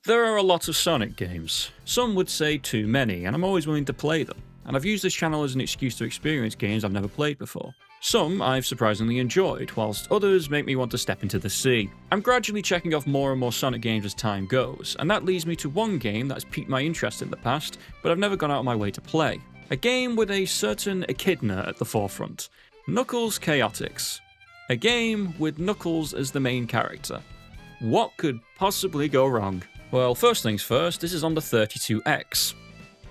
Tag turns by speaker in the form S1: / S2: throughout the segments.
S1: There are a lot of Sonic games. Some would say too many, and I'm always willing to play them. And I've used this channel as an excuse to experience games I've never played before. Some I've surprisingly enjoyed, whilst others make me want to step into the sea. I'm gradually checking off more and more Sonic games as time goes, and that leads me to one game that has piqued my interest in the past, but I've never gone out of my way to play. A game with a certain echidna at the forefront. Knuckles Chaotix. A game with Knuckles as the main character. What could possibly go wrong? Well, first things first, this is on the 32X.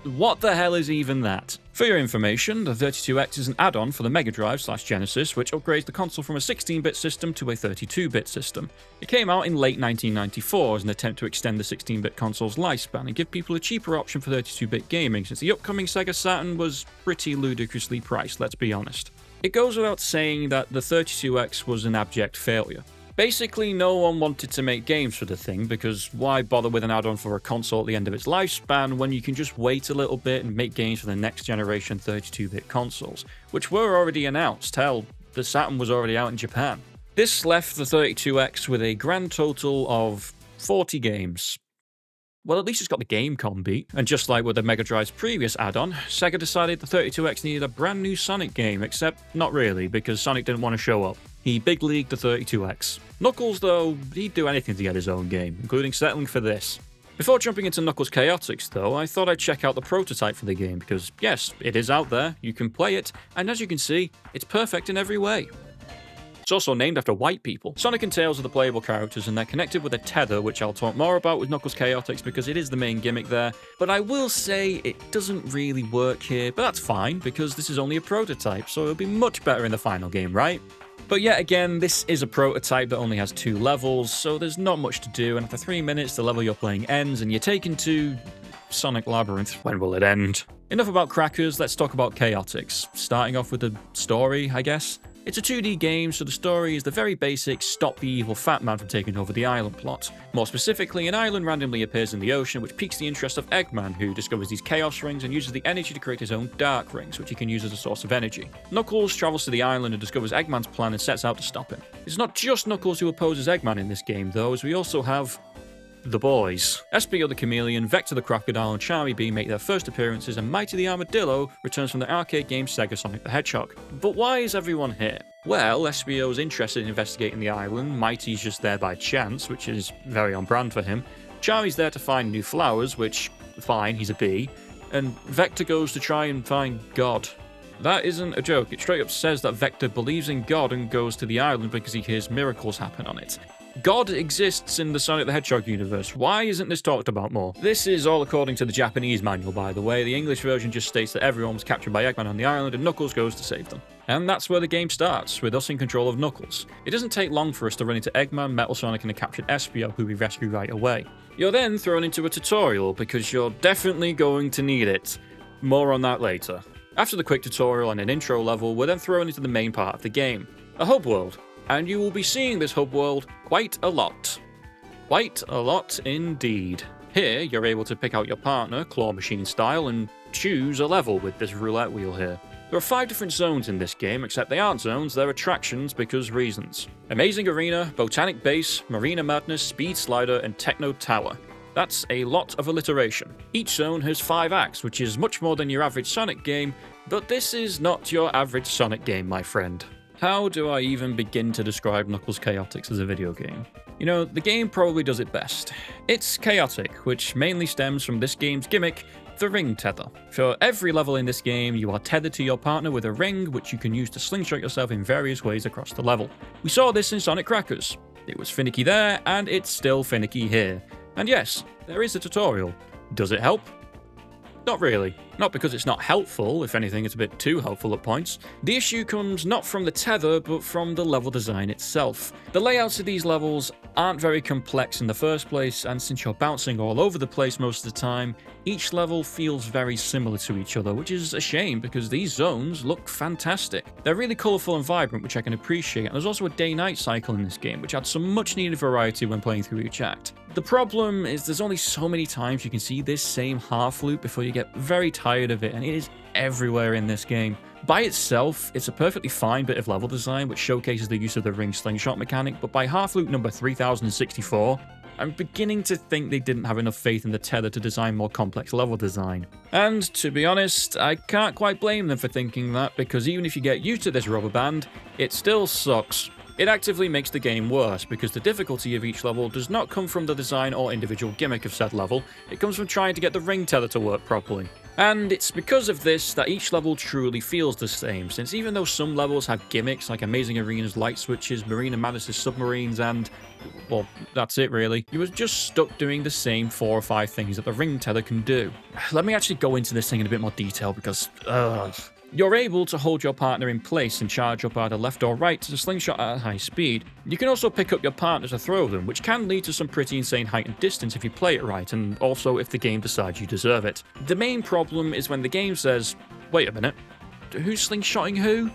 S1: What the hell is even that? For your information, the 32X is an add-on for the Mega Drive/Genesis, which upgrades the console from a 16-bit system to a 32-bit system. It came out in late 1994 as an attempt to extend the 16-bit console's lifespan and give people a cheaper option for 32-bit gaming, since the upcoming Sega Saturn was pretty ludicrously priced, let's be honest. It goes without saying that the 32X was an abject failure. Basically, no one wanted to make games for the thing, because why bother with an add-on for a console at the end of its lifespan when you can just wait a little bit and make games for the next generation 32-bit consoles, which were already announced. Hell, the Saturn was already out in Japan. This left the 32X with a grand total of 40 games. Well, at least it's got the Gamecom beat, and just like with the Mega Drive's previous add-on, Sega decided the 32X needed a brand new Sonic game, except not really, because Sonic didn't want to show up. He big-leagued the 32X. Knuckles, though, he'd do anything to get his own game, including settling for this. Before jumping into Knuckles Chaotix, though, I thought I'd check out the prototype for the game, because yes, it is out there, you can play it, and as you can see, it's perfect in every way. It's also named after white people. Sonic and Tails are the playable characters, and they're connected with a tether, which I'll talk more about with Knuckles Chaotix because it is the main gimmick there, but I will say it doesn't really work here, but that's fine because this is only a prototype, so it'll be much better in the final game, right? But yet again, this is a prototype that only has 2 levels, so there's not much to do, and after 3 minutes the level you're playing ends and you're taken to Sonic Labyrinth. When will it end? Enough about crackers, let's talk about Chaotix. Starting off with the story, I guess. It's a 2D game, so the story is the very basic stop the evil fat man from taking over the island plot. More specifically, an island randomly appears in the ocean, which piques the interest of Eggman, who discovers these chaos rings and uses the energy to create his own dark rings, which he can use as a source of energy. Knuckles travels to the island and discovers Eggman's plan and sets out to stop him. It's not just Knuckles who opposes Eggman in this game, though, as we also have the boys. Espio the Chameleon, Vector the Crocodile, and Charmy Bee make their first appearances, and Mighty the Armadillo returns from the arcade game Sega Sonic the Hedgehog. But why is everyone here? Well, Espio's interested in investigating the island, Mighty's just there by chance, which is very on brand for him, Charmy's there to find new flowers, which, fine, he's a bee, and Vector goes to try and find God. That isn't a joke, it straight up says that Vector believes in God and goes to the island because he hears miracles happen on it. God exists in the Sonic the Hedgehog universe. Why isn't this talked about more? This is all according to the Japanese manual, by the way. The English version just states that everyone was captured by Eggman on the island and Knuckles goes to save them. And that's where the game starts, with us in control of Knuckles. It doesn't take long for us to run into Eggman, Metal Sonic, and a captured Espio, who we rescue right away. You're then thrown into a tutorial, because you're definitely going to need it. More on that later. After the quick tutorial and an intro level, we're then thrown into the main part of the game. A hub world. And you will be seeing this hub world quite a lot. Quite a lot indeed. Here, you're able to pick out your partner, claw machine style, and choose a level with this roulette wheel here. There are 5 different zones in this game, except they aren't zones, they're attractions because reasons. Amazing Arena, Botanic Base, Marina Madness, Speed Slider, and Techno Tower. That's a lot of alliteration. Each zone has 5 acts, which is much more than your average Sonic game, but this is not your average Sonic game, my friend. How do I even begin to describe Knuckles Chaotix as a video game? You know, the game probably does it best. It's chaotic, which mainly stems from this game's gimmick, the ring tether. For every level in this game, you are tethered to your partner with a ring, which you can use to slingshot yourself in various ways across the level. We saw this in Sonic Crackers. It was finicky there, and it's still finicky here. And yes, there is a tutorial. Does it help? Not really. Not because it's not helpful, if anything it's a bit too helpful at points. The issue comes not from the tether, but from the level design itself. The layouts of these levels aren't very complex in the first place, and since you're bouncing all over the place most of the time, each level feels very similar to each other, which is a shame because these zones look fantastic. They're really colourful and vibrant, which I can appreciate, and there's also a day-night cycle in this game, which adds some much needed variety when playing through each act. The problem is there's only so many times you can see this same half loop before you get very tired of it, and it is everywhere in this game. By itself, it's a perfectly fine bit of level design which showcases the use of the ring slingshot mechanic, but by half loop number 3064, I'm beginning to think they didn't have enough faith in the Tether to design more complex level design. And to be honest, I can't quite blame them for thinking that, because even if you get used to this rubber band, it still sucks. It actively makes the game worse, because the difficulty of each level does not come from the design or individual gimmick of said level, it comes from trying to get the ring tether to work properly. And it's because of this that each level truly feels the same, since even though some levels have gimmicks like Amazing Arena's light switches, Marina Madness' submarines, and, well, that's it really, you are just stuck doing the same 4 or 5 things that the ring tether can do. Let me actually go into this thing in a bit more detail because, You're able to hold your partner in place and charge up either left or right to slingshot at a high speed. You can also pick up your partner to throw them, which can lead to some pretty insane height and distance if you play it right, and also if the game decides you deserve it. The main problem is when the game says, wait a minute, who's slingshotting who?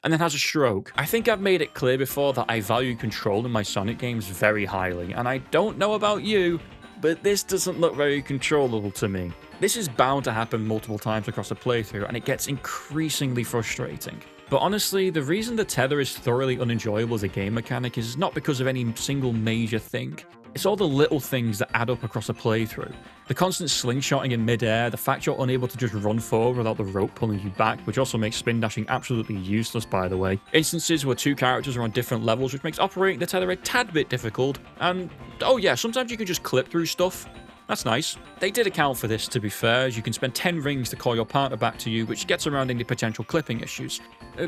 S1: And then has a stroke. I think I've made it clear before that I value control in my Sonic games very highly, and I don't know about you, but this doesn't look very controllable to me. This is bound to happen multiple times across a playthrough, and it gets increasingly frustrating. But honestly, the reason the tether is thoroughly unenjoyable as a game mechanic is not because of any single major thing. It's all the little things that add up across a playthrough. The constant slingshotting in midair, the fact you're unable to just run forward without the rope pulling you back, which also makes spin dashing absolutely useless, by the way. Instances where 2 characters are on different levels, which makes operating the tether a tad bit difficult. And, oh yeah, sometimes you can just clip through stuff. That's nice. They did account for this, to be fair, as you can spend 10 rings to call your partner back to you, which gets around any potential clipping issues.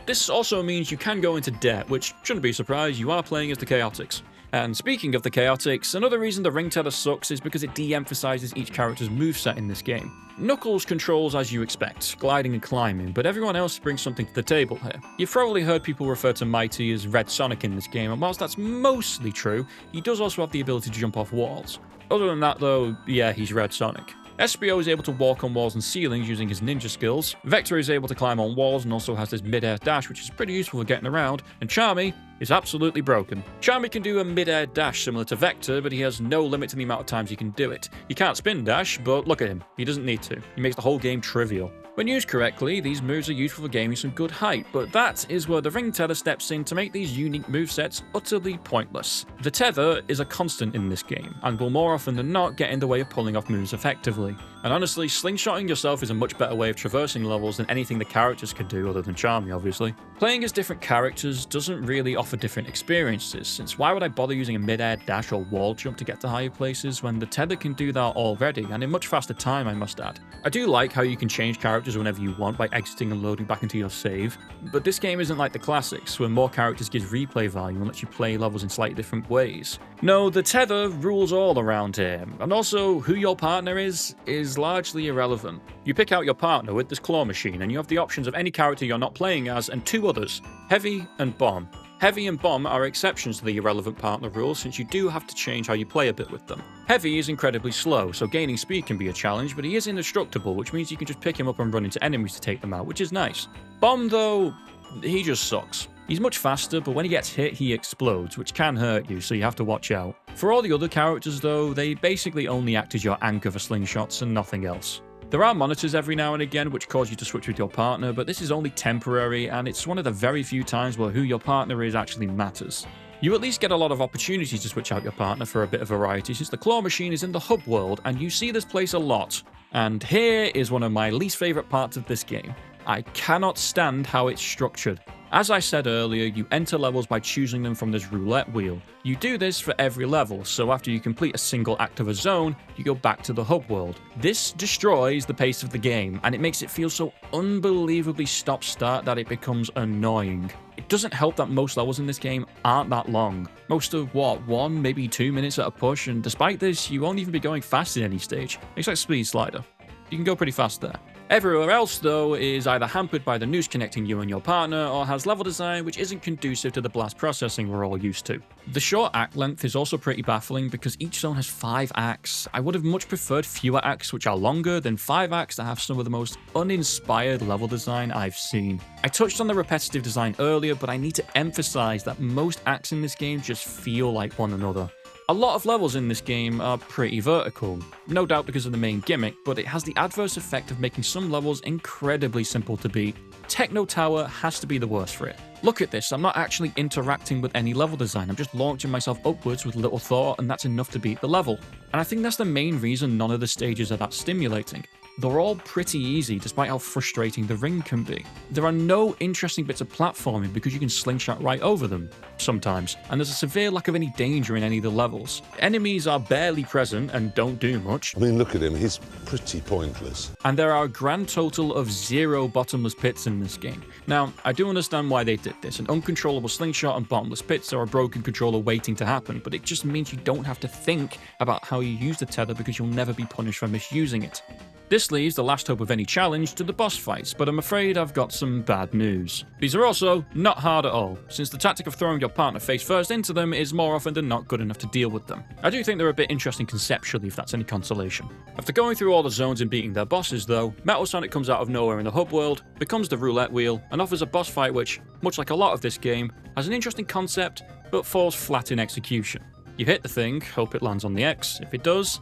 S1: This also means you can go into debt, which shouldn't be a surprise, you are playing as the Chaotix. And speaking of the Chaotix, another reason the ring tether sucks is because it de-emphasizes each character's moveset in this game. Knuckles controls as you expect, gliding and climbing, but everyone else brings something to the table here. You've probably heard people refer to Mighty as Red Sonic in this game, and whilst that's mostly true, he does also have the ability to jump off walls. Other than that though, yeah, he's Red Sonic. Espio is able to walk on walls and ceilings using his ninja skills, Vector is able to climb on walls and also has this mid-air dash which is pretty useful for getting around, and Charmy is absolutely broken. Charmy can do a mid-air dash similar to Vector, but he has no limit to the amount of times he can do it. He can't spin dash, but look at him, he doesn't need to. He makes the whole game trivial. When used correctly, these moves are useful for gaining some good height, but that is where the ring tether steps in to make these unique movesets utterly pointless. The tether is a constant in this game, and will more often than not get in the way of pulling off moves effectively. And honestly, slingshotting yourself is a much better way of traversing levels than anything the characters could do, other than Charmy obviously. Playing as different characters doesn't really offer different experiences, since why would I bother using a mid-air dash or wall jump to get to higher places when the tether can do that already, and in much faster time I must add. I do like how you can change characters whenever you want by exiting and loading back into your save, but this game isn't like the classics, where more characters gives replay value and lets you play levels in slightly different ways. No, the tether rules all around here, and also who your partner is largely irrelevant. You pick out your partner with this claw machine, and you have the options of any character you're not playing as and 2 others, Heavy and Bomb. Heavy and Bomb are exceptions to the irrelevant partner rule, since you do have to change how you play a bit with them. Heavy is incredibly slow, so gaining speed can be a challenge, but he is indestructible, which means you can just pick him up and run into enemies to take them out, which is nice. Bomb, though, he just sucks. He's much faster, but when he gets hit, he explodes, which can hurt you, so you have to watch out. For all the other characters, though, they basically only act as your anchor for slingshots and nothing else. There are monitors every now and again which cause you to switch with your partner, but this is only temporary, and it's one of the very few times where who your partner is actually matters. You at least get a lot of opportunities to switch out your partner for a bit of variety, since the claw machine is in the hub world, and you see this place a lot. And here is one of my least favourite parts of this game. I cannot stand how it's structured. As I said earlier, you enter levels by choosing them from this roulette wheel. You do this for every level, so after you complete a single act of a zone, you go back to the hub world. This destroys the pace of the game, and it makes it feel so unbelievably stop-start that it becomes annoying. It doesn't help that most levels in this game aren't that long. Most of, 1, maybe 2 minutes at a push, and despite this, you won't even be going fast in any stage, except Speed Slider. You can go pretty fast there. Everywhere else, though, is either hampered by the noose connecting you and your partner, or has level design which isn't conducive to the blast processing we're all used to. The short act length is also pretty baffling because each zone has 5 acts. I would have much preferred fewer acts which are longer than 5 acts that have some of the most uninspired level design I've seen. I touched on the repetitive design earlier, but I need to emphasize that most acts in this game just feel like one another. A lot of levels in this game are pretty vertical, no doubt because of the main gimmick, but it has the adverse effect of making some levels incredibly simple to beat. Techno Tower has to be the worst for it. Look at this, I'm not actually interacting with any level design, I'm just launching myself upwards with little thought, and that's enough to beat the level. And I think that's the main reason none of the stages are that stimulating. They're all pretty easy, despite how frustrating the ring can be. There are no interesting bits of platforming because you can slingshot right over them, sometimes, and there's a severe lack of any danger in any of the levels. Enemies are barely present and don't do much.
S2: I mean, look at him, he's pretty pointless.
S1: And there are a grand total of 0 bottomless pits in this game. Now, I do understand why they did this. An uncontrollable slingshot and bottomless pits are a broken controller waiting to happen, but it just means you don't have to think about how you use the tether because you'll never be punished for misusing it. This leaves the last hope of any challenge to the boss fights, but I'm afraid I've got some bad news. These are also not hard at all, since the tactic of throwing your partner face first into them is more often than not good enough to deal with them. I do think they're a bit interesting conceptually, if that's any consolation. After going through all the zones and beating their bosses though, Metal Sonic comes out of nowhere in the hub world, becomes the roulette wheel, and offers a boss fight which, much like a lot of this game, has an interesting concept, but falls flat in execution. You hit the thing, hope it lands on the X. If it does,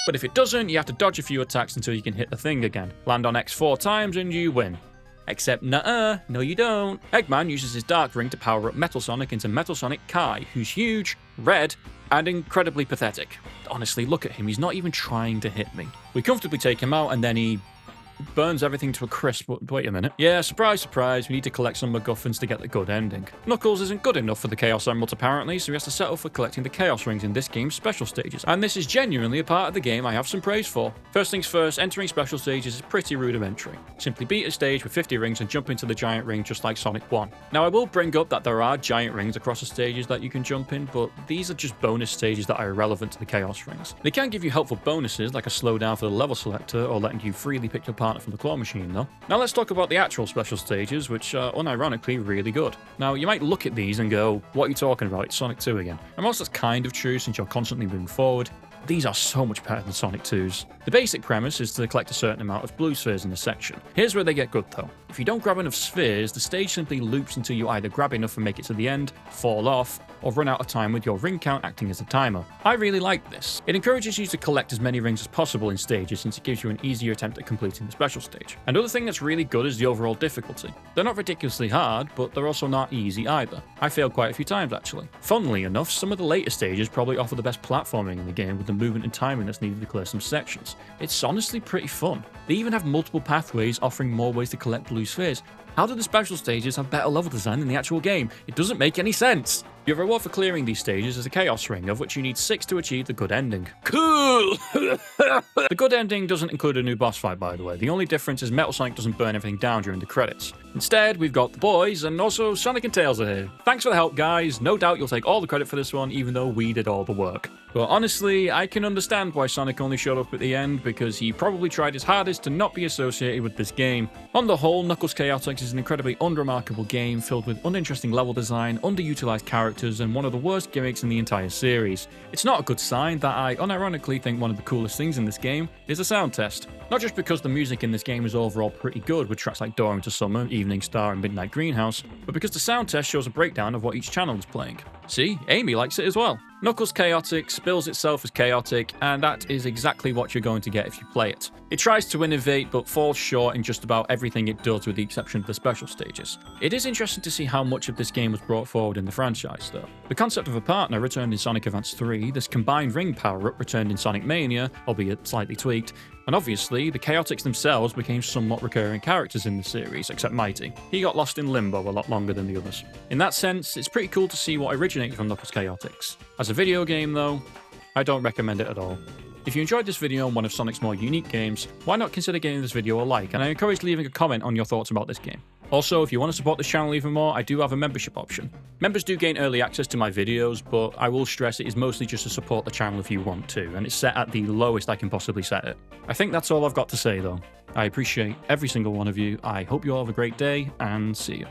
S1: but if it doesn't, you have to dodge a few attacks until you can hit the thing again. Land on X 4 times and you win. Except nuh-uh, no you don't. Eggman uses his Dark Ring to power up Metal Sonic into Metal Sonic Kai, who's huge, red, and incredibly pathetic. Honestly, look at him, he's not even trying to hit me. We comfortably take him out and then he burns everything to a crisp. Wait a minute. Yeah, surprise, surprise, we need to collect some MacGuffins to get the good ending. Knuckles isn't good enough for the Chaos Emeralds apparently, so he has to settle for collecting the Chaos Rings in this game's special stages. And this is genuinely a part of the game I have some praise for. First things first, entering special stages is pretty rudimentary. Simply beat a stage with 50 rings and jump into the giant ring just like Sonic 1. Now I will bring up that there are giant rings across the stages that you can jump in, but these are just bonus stages that are irrelevant to the Chaos Rings. They can give you helpful bonuses like a slowdown for the level selector or letting you freely pick your partner from the claw machine though. Now let's talk about the actual special stages, which are unironically really good. Now you might look at these and go, what are you talking about? It's Sonic 2 again. And whilst that's kind of true since you're constantly moving forward, these are so much better than Sonic 2's. The basic premise is to collect a certain amount of blue spheres in a section. Here's where they get good though. If you don't grab enough spheres, the stage simply loops until you either grab enough and make it to the end, fall off, or run out of time with your ring count acting as a timer. I really like this. It encourages you to collect as many rings as possible in stages since it gives you an easier attempt at completing the special stage. Another thing that's really good is the overall difficulty. They're not ridiculously hard, but they're also not easy either. I failed quite a few times actually. Funnily enough, some of the later stages probably offer the best platforming in the game with the movement and timing that's needed to clear some sections. It's honestly pretty fun. They even have multiple pathways offering more ways to collect blue spheres. How do the special stages have better level design than the actual game? It doesn't make any sense. Your reward for clearing these stages is a Chaos Ring, of which you need 6 to achieve the good ending. Cool! The good ending doesn't include a new boss fight, by the way. The only difference is Metal Sonic doesn't burn everything down during the credits. Instead, we've got the boys, and also Sonic and Tails are here. Thanks for the help, guys. No doubt you'll take all the credit for this one, even though we did all the work. But honestly, I can understand why Sonic only showed up at the end, because he probably tried his hardest to not be associated with this game. On the whole, Knuckles Chaotix is an incredibly unremarkable game filled with uninteresting level design, underutilized characters, and one of the worst gimmicks in the entire series. It's not a good sign that I unironically think one of the coolest things in this game is a sound test. Not just because the music in this game is overall pretty good with tracks like Door into Summer, Evening Star, and Midnight Greenhouse, but because the sound test shows a breakdown of what each channel is playing. See, Amy likes it as well. Knuckles Chaotix bills itself as chaotic, and that is exactly what you're going to get if you play it. It tries to innovate, but falls short in just about everything it does with the exception of the special stages. It is interesting to see how much of this game was brought forward in the franchise, though. The concept of a partner returned in Sonic Advance 3, this combined ring power-up returned in Sonic Mania, albeit slightly tweaked, and obviously, the Chaotix themselves became somewhat recurring characters in the series, except Mighty. He got lost in limbo a lot longer than the others. In that sense, it's pretty cool to see what originated from Knuckles Chaotix. As a video game though, I don't recommend it at all. If you enjoyed this video on one of Sonic's more unique games, why not consider giving this video a like, and I encourage leaving a comment on your thoughts about this game. Also, if you want to support this channel even more, I do have a membership option. Members do gain early access to my videos, but I will stress it is mostly just to support the channel if you want to, and it's set at the lowest I can possibly set it. I think that's all I've got to say though. I appreciate every single one of you, I hope you all have a great day, and see you.